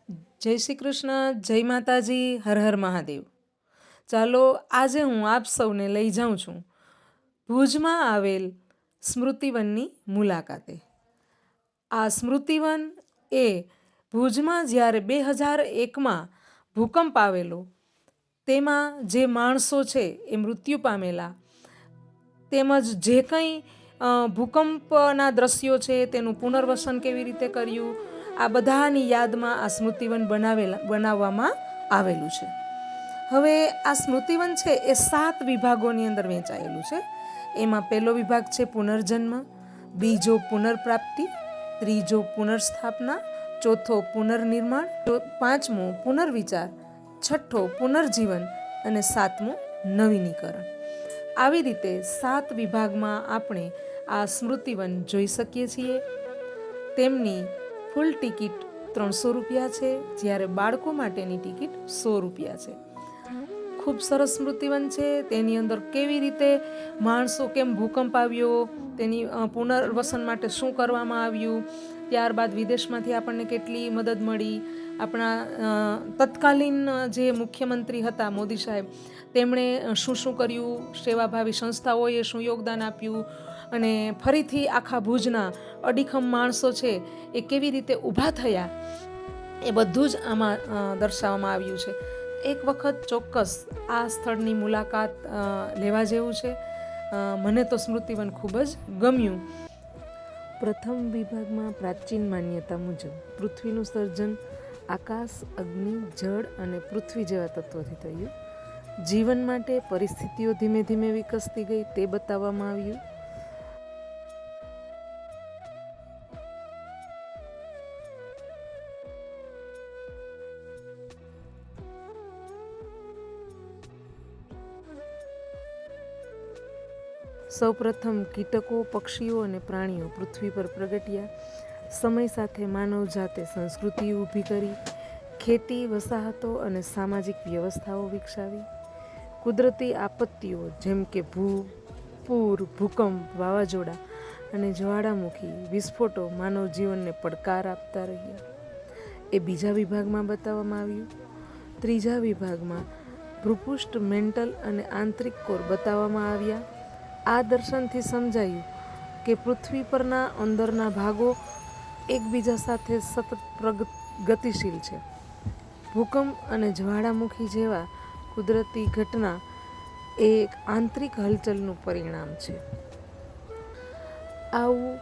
જય શ્રી કૃષ્ણ, જય માતાજી, હર હર મહાદેવ. ચાલો આજે હું આપ સૌને લઈ જાઉં છું ભુજમાં આવેલ સ્મૃતિવનની મુલાકાતે. આ સ્મૃતિવન એ ભુજમાં જ્યારે 2001માં ભૂકંપ આવેલો તેમાં જે માણસો છે એ મૃત્યુ પામેલા, તેમજ જે કંઈ ભૂકંપના દ્રશ્યો છે તેનું પુનર્વસન કેવી રીતે કર્યું, આ બધાની યાદમાં આ સ્મૃતિવન બનાવવામાં આવેલું છે. હવે આ સ્મૃતિવન છે એ 7 વિભાગોની અંદર વહેંચાયેલું છે. એમાં પહેલો વિભાગ છે પુનર્જન્મ, બીજો પુનર્પ્રાપ્તિ, ત્રીજો પુનર્સ્થાપના, ચોથો પુનર્નિર્માણ, પાંચમો પુનર્વિચાર, છઠ્ઠો પુનર્જીવન અને સાતમો નવીનીકરણ. આવી રીતે 7 વિભાગમાં આપણે આ સ્મૃતિવન જોઈ શકીએ છીએ. તેમની ફૂલ ટિકિટ 300 રૂપિયા છે, જ્યારે બાળકો માટેની ટિકિટ 100 રૂપિયા છે. ખૂબ સરસ સ્મૃતિવન છે. તેની અંદર કેવી રીતે માણસો, કેમ ભૂકંપ આવ્યો, તેની પુનર્વસન માટે શું કરવામાં આવ્યું, ત્યારબાદ વિદેશમાંથી આપણને કેટલી મદદ મળી, આપણા તત્કાલીન જે મુખ્યમંત્રી હતા મોદી સાહેબ, તેમણે શું શું કર્યું, સેવાભાવી સંસ્થાઓએ શું યોગદાન આપ્યું, અને ફરીથી આખા ભુજના અડીખમ માણસો છે એ કેવી રીતે ઊભા થયા, એ બધું જ આમાં દર્શાવવામાં આવ્યું છે. એક વખત ચોક્કસ આ સ્થળની મુલાકાત લેવા જેવું છે. મને તો સ્મૃતિવન ખૂબ જ ગમ્યું. પ્રથમ વિભાગમાં પ્રાચીન માન્યતા મુજબ પૃથ્વીનું સર્જન આકાશ, અગ્નિ, જળ અને પૃથ્વી જેવા તત્વોથી થયું. જીવન માટે પરિસ્થિતિઓ ધીમે ધીમે વિકસતી ગઈ તે બતાવવામાં આવ્યું. સૌપ્રથમ કીટકો, પક્ષીઓ અને પ્રાણીઓ પૃથ્વી પર પ્રગટ્યા. સમય સાથે માનવ જાતે સંસ્કૃતિ ઊભી કરી, ખેતી, વસાહતો અને સામાજિક વ્યવસ્થાઓ વિકસાવી. કુદરતી આપત્તિઓ જેમ કે પૂર, ભૂકંપ, વાવાઝોડા અને જ્વાળામુખી વિસ્ફોટો માનવ જીવનને પડકાર આપતા રહ્યા. એ બીજા વિભાગમાં બતાવવામાં આવ્યું. ત્રીજા વિભાગમાં ભૂપૃષ્ઠ, મેન્ટલ અને આંતરિક કોર બતાવવામાં આવ્યા. આ દર્શનથી સમજાયું કે પૃથ્વી પરના અંદરના ભાગો એકબીજા સાથે સતત ગતિશીલ છે. ભૂકંપ અને જ્વાળામુખી જેવા કુદરતી ઘટના એ એક આંતરિક હલચલનું પરિણામ છે. આવું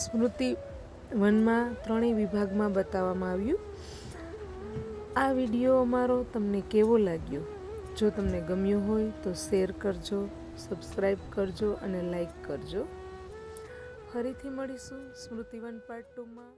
સ્મૃતિવનમાં 3 વિભાગમાં બતાવવામાં આવ્યું. આ વિડીયો અમારો તમને કેવો લાગ્યો? જો તમને ગમ્યો હોય તો શેર કરજો, સબસ્ક્રાઈબ કરજો અને લાઈક કરજો. ફરીથી મળીશું સ્મૃતિવન પાર્ટ 2માં.